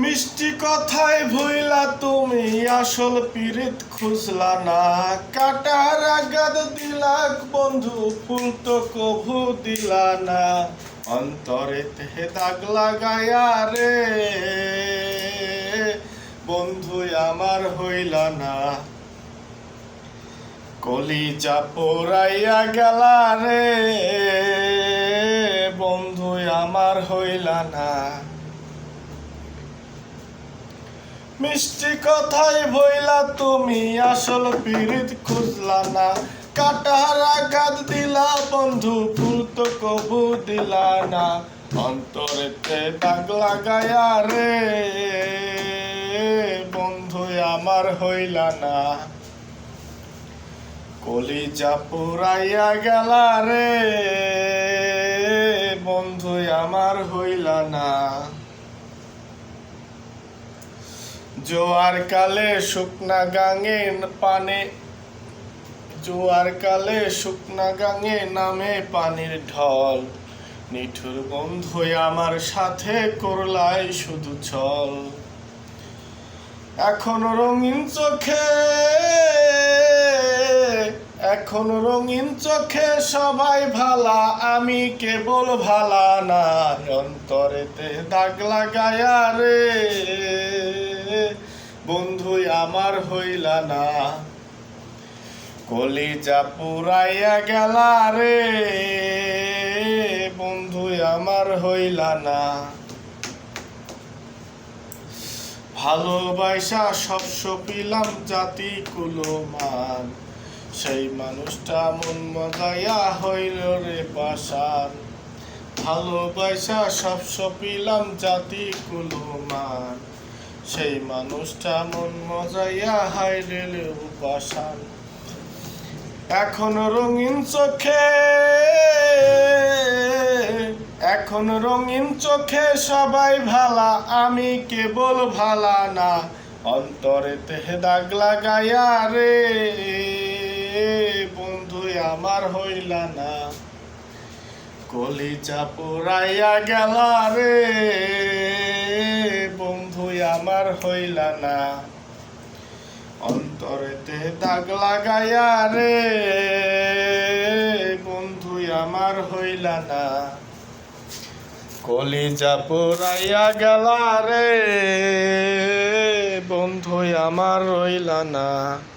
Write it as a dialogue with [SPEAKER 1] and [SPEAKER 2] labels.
[SPEAKER 1] মিষ্টি কথায় ভুইলা তুমি আসল পিরিত খুঁজলা না। কাটার আঘাত দিলা বন্ধু, ফুল তো কভু দিলা না। অন্তরে তেহে দাগ লাগায়া রে বন্ধু আমার হইলা না। কলিজা পোড়াইয়া গেলা রে বন্ধু আমার হইলা না। মিষ্টি কথায় ভইলা তুমি আসল পিরিত খুঁজলা না। কাটার আঘাত দিলা বন্ধু, ফুল তো কবু দিলা না। অন্তরেতে দাগ লাগায়া রে বন্ধু আমার হইলা না। কলিজা পুরাইয়া গেলা রে বন্ধু আমার হইলা না। জোয়ার কালে শুকনা গাঙে পানে, জোয়ার কালে শুকনা গাঙে নামে পানির ঢল। নিঠুর বন্ধু আমার সাথে করলাই শুধু ছল। এখন রঙিন চোখে, এখন রঙিন চোখে সবাই ভালা, আমি কেবল ভালা না। অন্তরেতে দাগ লাগায়া রে বন্ধু আমার হইলা না। কলিজা পুরাইয়া গেলা রে বন্ধু আমার হইলা না। ভালোবাসা সব সপিলাম জাতি কুলমান, সেই মানুষটা মন মজাইয়া হইল রে পাশান। ভালোবাসা সব সপিলাম জাতি কুলমান, সেই মানুষটা মন মজাইয়া হাইল পাশান। এখন রঙিন চোখে, এখন রঙিন চোখে সবাই ভালা, আমি কেবল ভালা না। অন্তরেতে দাগ লাগায়া রে বন্ধু আমার হইলা না। কলিজা পুরাইয়া গেলা রে বন্ধু আমার হইলা না। অন্তরেতে দাগ লাগায়া রে বন্ধু আমার হইলা না। কলিজা পুরাইয়া গেলা রে বন্ধু আমার রইলা না।